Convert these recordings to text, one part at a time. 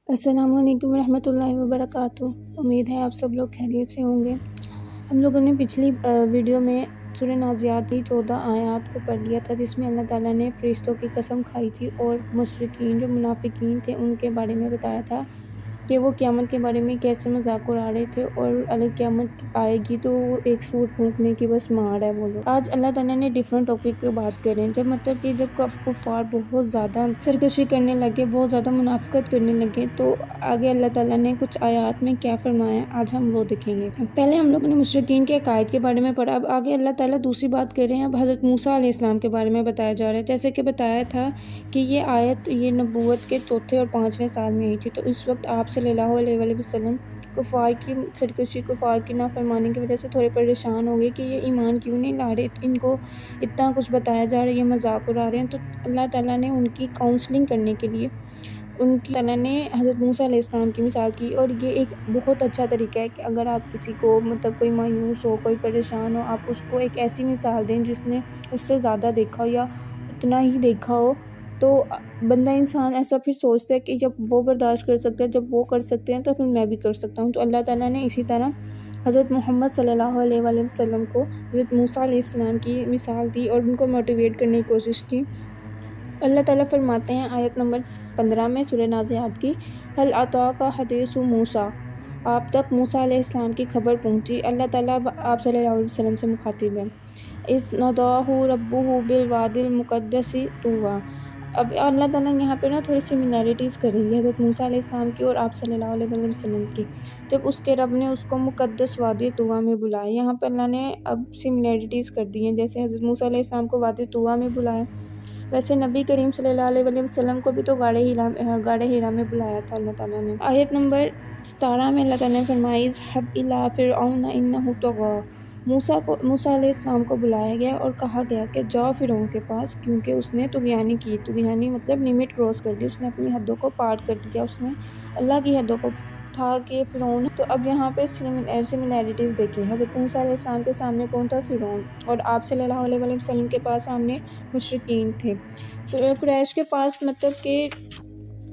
अस्सलामु अलैकुम रहमतुल्लाहि व बरकातुहू। उम्मीद है आप सब लोग खैरियत से होंगे। हम लोगों ने पिछली वीडियो में सूरह नाज़ियात की 14 आयत को पढ़ लिया था, जिसमें अल्लाह ताला ने फ़रिश्तों की कसम खाई थी और मुशरिकीन जो मुनाफिकीन थे उनके बारे में बताया था कि वो क़यामत के बारे में कैसे मजाक उड़ा रहे थे और अगर क़यामत आएगी तो वो एक सूर फूंकने की बस मार है वो लोग। आज अल्लाह ताला ने डिफरेंट टॉपिक पे बात करें, जब मतलब कि जब कुफ़ार बहुत ज़्यादा सरकशी करने लगे, बहुत ज़्यादा मुनाफ़िक़त करने लगे, तो आगे अल्लाह ताला ने कुछ आयत में क्या फरमाया आज हम वो देखेंगे। पहले हम लोगों ने मुशरिकीन के अकायद के बारे में पढ़ा, अब आगे अल्लाह ताला दूसरी बात कर रहे हैं। अब हज़रत मूसा अलैहिस्सलाम के बारे में बताया जा रहा है। जैसे कि बताया था कि ये आयत ये नबूवत के चौथे और 5वें साल में आई थी, तो इस वक्त आप सल्लल्लाहु अलैहि वसल्लम कुफ़ार की सरकशी, कुफ़ार की नाफरमानी की वजह से थोड़े परेशान हो गए कि ये ईमान क्यों नहीं ला रहे, इनको इतना कुछ बताया जा रहा है, ये मजाक उड़ा रहे हैं। तो अल्लाह ताला ने उनकी काउंसलिंग करने के लिए उनकी ताला ने हज़रत मूसा अलैहिस्सलाम की मिसाल की, और ये एक बहुत अच्छा तरीका है कि अगर आप किसी को मतलब कोई मायूस हो, कोई परेशान हो, आप उसको एक ऐसी मिसाल दें जिसने उससे ज़्यादा देखा हो या उतना ही देखा हो, तो बंदा इंसान ऐसा फिर सोचता है कि जब वो बर्दाश्त कर सकता है, जब वो कर सकते हैं, तो फिर मैं भी कर सकता हूँ। तो अल्लाह ताला ने इसी तरह हज़रत मोहम्मद सल्लल्लाहु अलैहि वसल्लम को हज़रत मूसा अलैहिस्सलाम की मिसाल दी और उनको मोटिवेट करने की कोशिश की। अल्लाह ताला फरमाते हैं आयत नंबर 15 में सूरह नाज़ियात की, हल अताका हदीसु मूसा, आप तक मूसा अलैहिस्सलाम की खबर पहुँची। अल्लाह ताला आप सल्लल्लाहु अलैहि वसल्लम से मुखातिब है। इस नदाहु रब्बुहु बिल वादिल मुक़द्दसी तुवा। अब अल्लाह ताला यहाँ पे ना थोड़ी सिमिलैरिटीज़ करेंगे हज़रत मूसा अलैहिस्सलाम की और आप सल्लल्लाहु अलैहि वसल्लम की। जब उसके रब ने उसको मुक़द्दस वादी तुवा में बुलाया, यहाँ पे अल्लाह ने अब सिमिलैरिटीज़ कर दी हैं। जैसे हज़रत मूसा अलैहिस्सलाम को वादी तुवा में बुलाया, वैसे नबी करीम सल्लल्लाहु अलैहि वसल्लम को भी तो गाड़े हीरा में बुलाया था अल्लाह ताला ने। आयत नंबर 17 में अल्लाह ताला ने फरमाया, इज़हब इला फ़िरऔन इन्नहु तग़ा। मूसा अलैहिस्सलाम को बुलाया गया और कहा गया कि जाओ फ़िरौन के पास, क्योंकि उसने तुग़यानी की। तुग़यानी मतलब लिमिट क्रॉस कर दी, उसने अपनी हदों को पार कर दिया, उसने अल्लाह की हदों को था कि फ़िरौन। तो अब यहाँ पे सिमिलैरिटीज़ देखिए, हज़रत मूसा अलैहिस्सलाम के सामने कौन था? फ़िरौन, और आप सल्लल्लाहु अलैहि वसल्लम के पास सामने मुशरिकीन थे। तो कुरैश के पास मतलब कि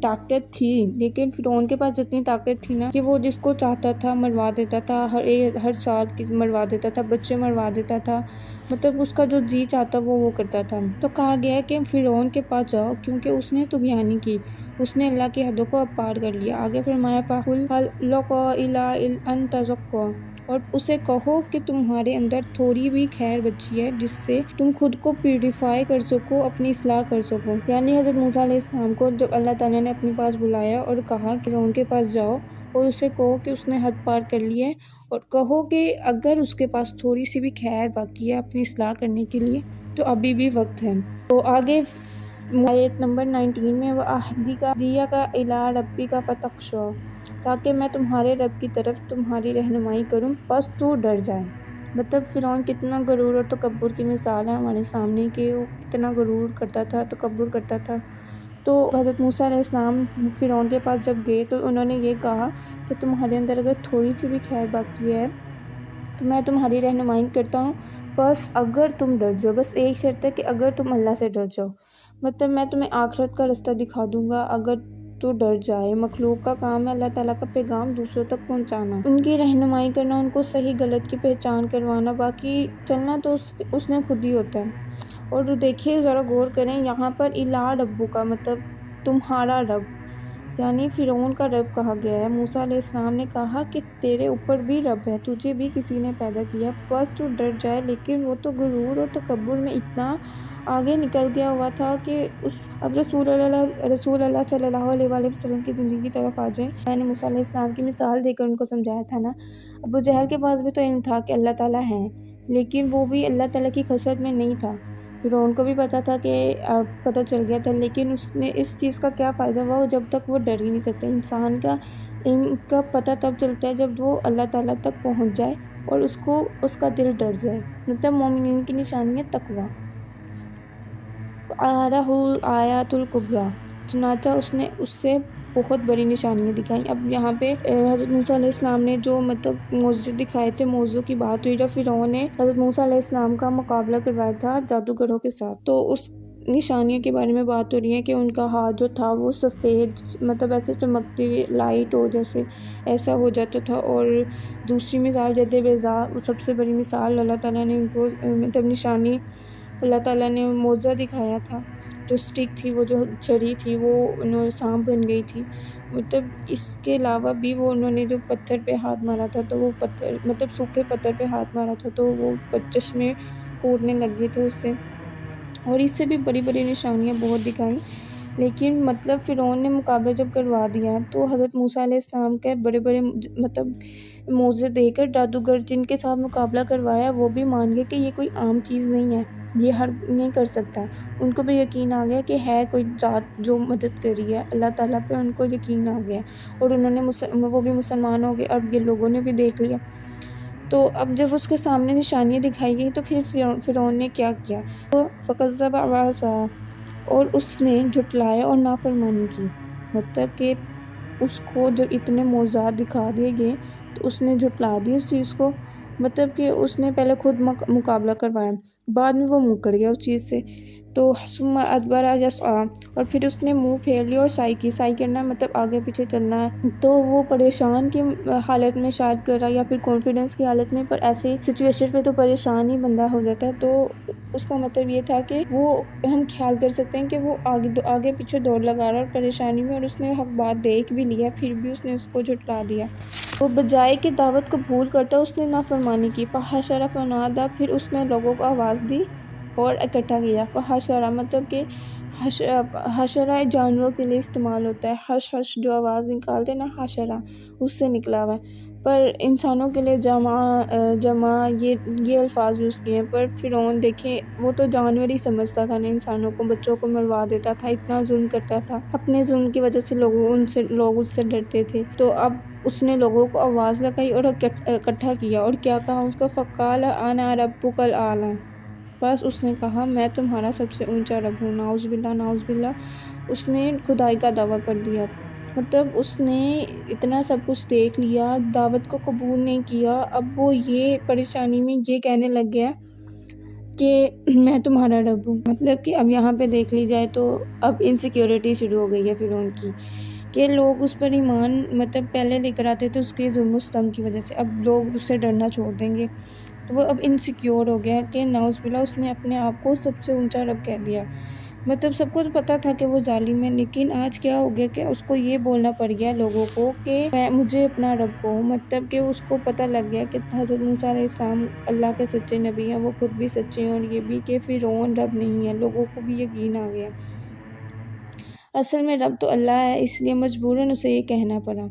ताकत थी, लेकिन फ़िरौन के पास इतनी ताकत थी ना कि वो जिसको चाहता था मरवा देता था, हर साल की मरवा देता था, बच्चे मरवा देता था, मतलब उसका जो जी चाहता वो करता था। तो कहा गया कि फ़िरौन के पास जाओ, क्योंकि उसने तुग़यानी की, उसने अल्लाह की हदों को अब पार कर लिया। आगे फरमाया फ़कुल हल लका इला अन तज़क्का, और उसे कहो कि तुम्हारे अंदर थोड़ी भी खैर बची है जिससे तुम खुद को प्यूरिफाई कर सको, अपनी इस्लाह कर सको। यानी हज़रत मूसा अलैहिस्सलाम को जब अल्लाह ताला ने अपने पास बुलाया और कहा कि फ़िरौन के पास जाओ और उसे कहो कि उसने हद पार कर ली है, और कहो कि अगर उसके पास थोड़ी सी भी खैर बाकी है अपनी इस्लाह करने के लिए तो अभी भी वक्त है। तो आगे आयत नंबर 19 में वह अहदी का दिया का इला रब्बी का फतख्शा, ताकि मैं तुम्हारे रब की तरफ तुम्हारी रहनुमाई करूं, बस तू डर जाए। मतलब फ़िरौन कितना गरूर और तकब्बुर की मिसाल है हमारे सामने कि वो कितना गरूर करता था, तकब्बुर करता था। तो हज़रत मूसा अलैहिस्सलाम फ़िरौन के पास जब गए तो उन्होंने ये कहा कि तुम्हारे अंदर अगर थोड़ी सी भी खैर बाकी है तो मैं तुम्हारी रहनुमाई करता हूँ, बस अगर तुम डर जाओ, बस एक शर्त है कि अगर तुम अल्लाह से डर जाओ, मतलब मैं तुम्हें आखिरत का रास्ता दिखा दूँगा अगर तो डर जाए। मखलूक का काम है अल्लाह ताला का पैगाम दूसरों तक पहुंचाना, उनकी रहनुमाई करना, उनको सही गलत की पहचान करवाना, बाकी चलना तो उसने खुद ही होता है। और देखिए ज़रा गौर करें, यहाँ पर इला रब्बू का मतलब तुम्हारा रब, यानी फ़िरौन का रब कहा गया है। मूसा अलैहिस्सलाम ने कहा कि तेरे ऊपर भी रब है, तुझे भी किसी ने पैदा किया, बस तू डर जाए। लेकिन वो तो गुरूर और तकब्बुर में इतना आगे निकल गया हुआ था कि अब रसूल अल्लाह सल्लल्लाहु अलैहि वसल्लम की ज़िंदगी की तरफ आ जाए। मैंने मूसा अलैहिस्सलाम की मिसाल देकर उनको समझाया था ना। अबू जहल के पास भी तो इल्म था कि अल्लाह ताला है, लेकिन वो भी अल्लाह ताला की खशयत में नहीं था। फ़िरौन को भी पता था कि पता चल गया था, लेकिन उसने इस चीज़ का क्या फ़ायदा हुआ जब तक वो डर ही नहीं सकता। इंसान का इनका पता तब चलता है जब वो अल्लाह ताला तक पहुंच जाए और उसको उसका दिल डर जाए, मतलब मोमिनीन की निशानी है तकवा। आरहुल आयातुल कुबरा, चुनाचा उसने उससे बहुत बड़ी निशानियाँ दिखाई। अब यहाँ पे हज़रत मूसा अलैहिस्सलाम ने जो मतलब मौज़े दिखाए थे, मौज़ों की बात हुई जब फ़िरौन ने हज़रत मूसा अलैहिस्सलाम का मुकाबला करवाया था जादूगरों के साथ, तो उस نشانیوں کے بارے میں بات ہو رہی ہے کہ ان کا ہاتھ جو تھا وہ سفید مطلب ایسے چمکتی ہوئی لائٹ ہو جیسے ایسا ہو جاتا تھا۔ اور دوسری مثال جد بیضاء، سب سے بڑی مثال اللہ تعالیٰ نے ان کو مطلب نشانی اللہ تعالیٰ نے معجزہ دکھایا تھا، جو اسٹک تھی، وہ جو چھڑی تھی وہ انہوں سانپ بن گئی تھی۔ مطلب اس کے علاوہ بھی وہ انہوں نے جو پتھر پہ ہاتھ مارا تھا تو وہ پتھر مطلب سوکھے پتھر پہ ہاتھ مارا تھا تو وہ چشمے پھوٹنے لگ گئے تھے اس سے، اور اس سے بھی بڑی بڑی نشانیاں بہت دکھائیں۔ لیکن مطلب فرعون نے مقابلہ جب کروا دیا تو حضرت موسیٰ علیہ السلام کے بڑے بڑے مطلب معجزے دے کر جادوگر جن کے ساتھ مقابلہ کروایا وہ بھی مان گئے کہ یہ کوئی عام چیز نہیں ہے، یہ ہر نہیں کر سکتا۔ ان کو بھی یقین آ گیا کہ ہے کوئی ذات جو مدد کر رہی ہے، اللہ تعالیٰ پہ ان کو یقین آ گیا، اور انہوں نے وہ بھی مسلمان ہو گئے۔ اب یہ لوگوں نے بھی دیکھ لیا، تو اب جب اس کے سامنے نشانیاں دکھائی گئی تو پھر فرعون نے کیا کیا، تو فَكَذَّبَ وَعَصَىٰ، اور اس نے جھٹلایا اور نافرمانی کی۔ مطلب کہ اس کو جب اتنے معجزات دکھا دیے گئے تو اس نے جھٹلا دی اس چیز کو، مطلب کہ اس نے پہلے خود مقابلہ کروایا، بعد میں وہ منکر گیا اس چیز سے، تو ثم ادبر یسعیٰ، اور پھر اس نے منہ پھیر لیا اور سعی کی۔ سعی کرنا مطلب آگے پیچھے چلنا ہے، تو وہ پریشان کی حالت میں شاید کر رہا یا پھر کانفیڈنس کی حالت میں، پر ایسے سچویشن پہ تو پریشان ہی بندہ ہو جاتا ہے۔ تو اس کا مطلب یہ تھا کہ وہ ہم خیال کر سکتے ہیں کہ وہ آگے پیچھے دوڑ لگا رہا اور پریشانی میں، اور اس نے حق بات دیکھ بھی لیا پھر بھی اس نے اس کو جھٹلا دیا۔ وہ بجائے کہ دعوت قبول کرتا اس نے نافرمانی کی۔ فحشر فنادی، پھر اس نے لوگوں کو آواز دی اور اکٹھا کیا۔ فحشر مطلب کہ حشرہ جانوروں کے لیے استعمال ہوتا ہے، حش حش جو آواز نکالتے نا، حشرہ اس سے نکلا ہوا ہے، پر انسانوں کے لیے جمع یہ الفاظ یوز کیے ہیں۔ پر فرعون دیکھیں وہ تو جانور ہی سمجھتا تھا نا انسانوں کو، بچوں کو مروا دیتا تھا، اتنا ظلم کرتا تھا، اپنے ظلم کی وجہ سے لوگ اس سے ڈرتے تھے۔ تو اب اس نے لوگوں کو آواز لگائی اور اکٹھا کیا، اور کیا کہا اس کو، فقال انا ربک الاعلی، بس اس نے کہا میں تمہارا سب سے اونچا رب ہوں۔ نعوذ باللہ نعوذ باللہ، اس نے خدائی کا دعویٰ کر دیا۔ مطلب اس نے اتنا سب کچھ دیکھ لیا، دعوت کو قبول نہیں کیا، اب وہ یہ پریشانی میں یہ کہنے لگ گیا کہ میں تمہارا رب ہوں۔ مطلب کہ اب یہاں پہ دیکھ لی جائے تو اب انسیکیورٹی شروع ہو گئی ہے فرعون کی، کہ لوگ اس پر ایمان مطلب پہلے لے کر آتے تھے اس کے ظلم و ستم کی وجہ سے، اب لوگ اس سے ڈرنا چھوڑ دیں گے، تو وہ اب انسیکیور ہو گیا کہ نعوذ باللہ اس نے اپنے آپ کو سب سے اونچا رب کہہ دیا۔ مطلب سب کو تو پتہ تھا کہ وہ ظالم ہے، لیکن آج کیا ہو گیا کہ اس کو یہ بولنا پڑ گیا لوگوں کو کہ مجھے اپنا رب کو، مطلب کہ اس کو پتہ لگ گیا کہ حضرت موسیٰ علیہ السلام اللہ کے سچے نبی ہیں، وہ خود بھی سچے ہیں، اور یہ بھی کہ فرعون رب نہیں ہے، لوگوں کو بھی یقین آ گیا اصل میں رب تو اللہ ہے، اس لیے مجبوراً اسے یہ کہنا پڑا۔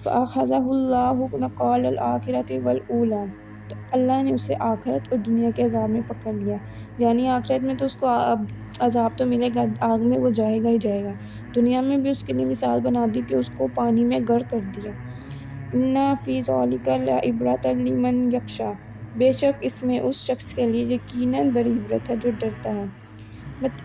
فَأَخَذَهُ اللَّهُ نَكَالَ الْآخِرَةِ وَالْأُولَىٰ، تو اللہ نے اسے آخرت اور دنیا کے عذاب میں پکڑ لیا، یعنی آخرت میں تو اس کو عذاب تو ملے گا، آگ میں وہ جائے گا ہی جائے گا، دنیا میں بھی اس کے لیے مثال بنا دی کہ اس کو پانی میں غرق کر دیا۔ إِنَّ فِي ذَلِكَ لَعِبْرَةً لِمَنْ يَخْشَىٰ، بے شک اس میں اس شخص کے لیے یقیناً بڑی عبرت ہے جو ڈرتا ہے۔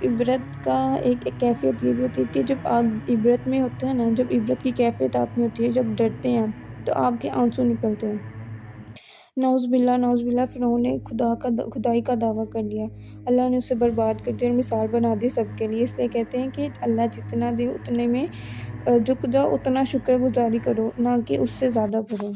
عبرت کا ایک کیفیت یہ بھی ہوتی ہے کہ جب آپ عبرت میں ہوتے ہیں نا، جب عبرت کی کیفیت آپ میں ہوتی ہے، جب ڈرتے ہیں تو آپ کے آنسو نکلتے ہیں۔ نعوذ باللہ نعوذ باللہ، فرعون نے خدائی کا دعویٰ کر لیا، اللہ نے اسے برباد کر دیا اور مثال بنا دی سب کے لیے۔ اس لیے کہتے ہیں کہ اللہ جتنا دے اتنے میں جھک جاؤ، اتنا شکر گزاری کرو، نہ کہ اس سے زیادہ کرو۔